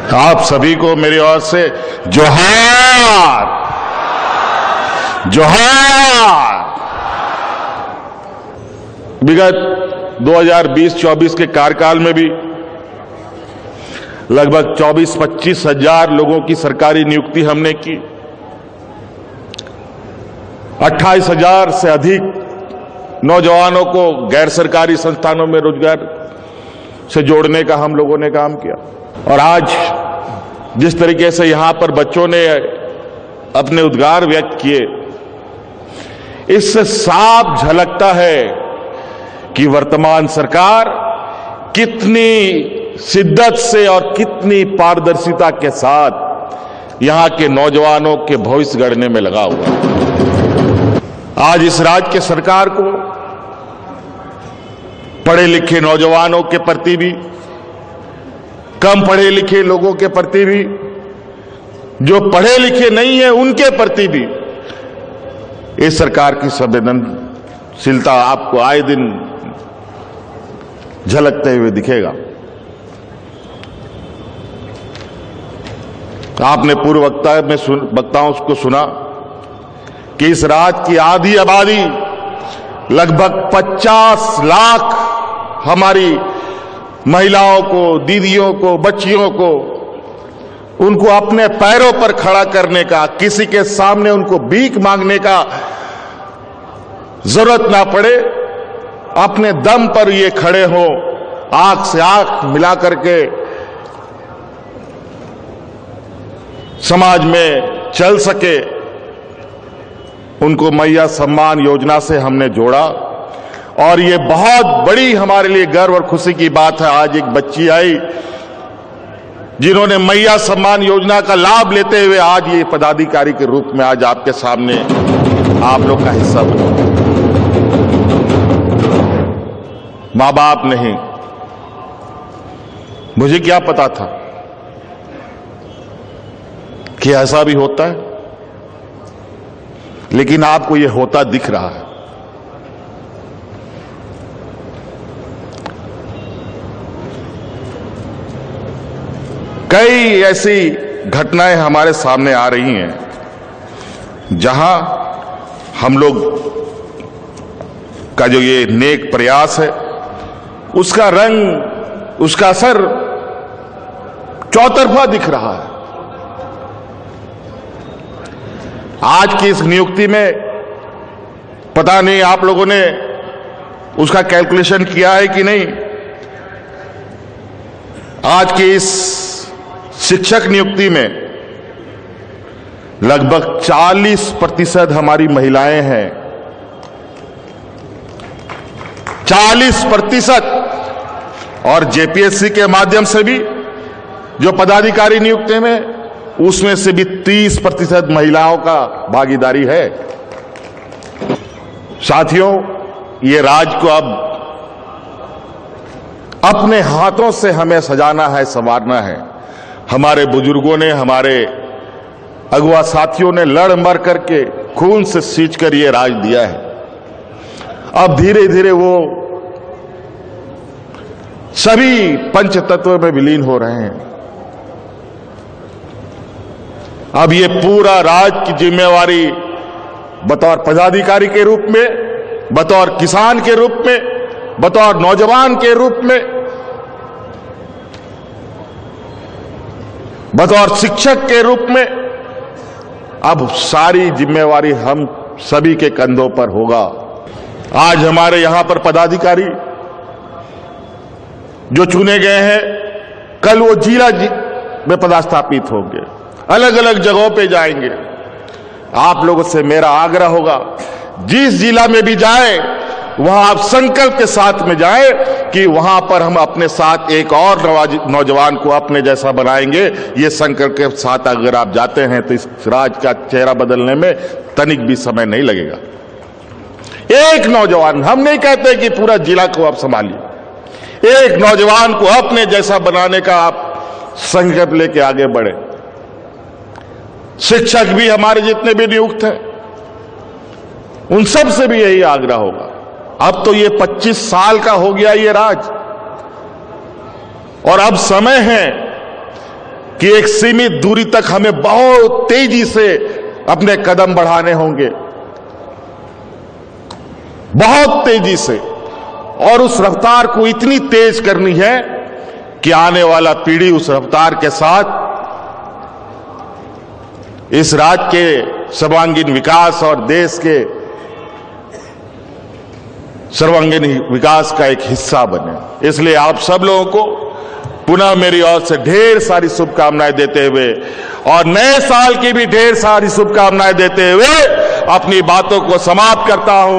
आप सभी को मेरी ओर से जोहार जोहार। विगत 2020-24 के कार्यकाल में भी लगभग 24-25 हजार लोगों की सरकारी नियुक्ति हमने की। 28 हजार से अधिक नौजवानों को गैर सरकारी संस्थानों में रोजगार से जोड़ने का हम लोगों ने काम किया। और आज जिस तरीके से यहां पर बच्चों ने अपने उद्गार व्यक्त किए, इससे साफ झलकता है कि वर्तमान सरकार कितनी शिद्दत से और कितनी पारदर्शिता के साथ यहां के नौजवानों के भविष्य गढ़ने में लगा हुआ है। आज इस राज्य के सरकार को पढ़े लिखे नौजवानों के प्रति भी, कम पढ़े लिखे लोगों के प्रति भी, जो पढ़े लिखे नहीं है उनके प्रति भी इस सरकार की संवेदनशीलता आपको आए दिन झलकते हुए दिखेगा। आपने पूर्व वक्ताओं को सुना कि इस राज्य की आधी आबादी लगभग 50 लाख हमारी महिलाओं को, दीदियों को, बच्चियों को, उनको अपने पैरों पर खड़ा करने का, किसी के सामने उनको भीख मांगने का जरूरत ना पड़े, अपने दम पर ये खड़े हो, आंख से आंख मिला करके समाज में चल सके, उनको मैया सम्मान योजना से हमने जोड़ा। और ये बहुत बड़ी हमारे लिए गर्व और खुशी की बात है। आज एक बच्ची आई जिन्होंने मैया सम्मान योजना का लाभ लेते हुए आज ये पदाधिकारी के रूप में आज आपके सामने आप लोग का हिस्सा बने। मां बाप नहीं, मुझे क्या पता था कि ऐसा भी होता है, लेकिन आपको ये होता दिख रहा है। कई ऐसी घटनाएं हमारे सामने आ रही हैं जहां हम लोग का जो ये नेक प्रयास है, उसका रंग, उसका असर चौतरफा दिख रहा है। आज की इस नियुक्ति में पता नहीं आप लोगों ने उसका कैलकुलेशन किया है कि नहीं। आज की इस शिक्षक नियुक्ति में लगभग 40% हमारी महिलाएं हैं। 40%। और जेपीएससी के माध्यम से भी जो पदाधिकारी नियुक्ति में, उसमें से भी 30% महिलाओं का भागीदारी है। साथियों, ये राज्य को अब अपने हाथों से हमें सजाना है, संवारना है। हमारे बुजुर्गों ने, हमारे अगुआ साथियों ने लड़ मर करके खून से सींच कर ये राज दिया है। अब धीरे धीरे वो सभी पंच तत्व में विलीन हो रहे हैं। अब ये पूरा राज्य की जिम्मेवारी बतौर पदाधिकारी के रूप में, बतौर किसान के रूप में, बतौर नौजवान के रूप में, बतौर शिक्षक के रूप में, अब सारी जिम्मेवारी हम सभी के कंधों पर होगा। आज हमारे यहां पर पदाधिकारी जो चुने गए हैं, कल वो जिला में पदस्थापित होंगे, अलग अलग जगहों पे जाएंगे। आप लोगों से मेरा आग्रह होगा, जिस जिला में भी जाए वहां आप संकल्प के साथ में जाए कि वहां पर हम अपने साथ एक और नौजवान को अपने जैसा बनाएंगे। ये संकल्प के साथ अगर आप जाते हैं तो इस राज्य का चेहरा बदलने में तनिक भी समय नहीं लगेगा। एक नौजवान, हम नहीं कहते कि पूरा जिला को आप संभालिए, एक नौजवान को अपने जैसा बनाने का आप संकल्प लेके आगे बढ़े। शिक्षक भी हमारे जितने भी नियुक्त हैं, उन सब से भी यही आग्रह होगा। अब तो ये 25 साल का हो गया ये राज, और अब समय है कि एक सीमित दूरी तक हमें बहुत तेजी से अपने कदम बढ़ाने होंगे, बहुत तेजी से, और उस रफ्तार को इतनी तेज करनी है कि आने वाला पीढ़ी उस रफ्तार के साथ इस राज्य के सर्वांगीण विकास और देश के सर्वांगीण विकास का एक हिस्सा बने। इसलिए आप सब लोगों को पुनः मेरी ओर से ढेर सारी शुभकामनाएं देते हुए और नए साल की भी ढेर सारी शुभकामनाएं देते हुए अपनी बातों को समाप्त करता हूं।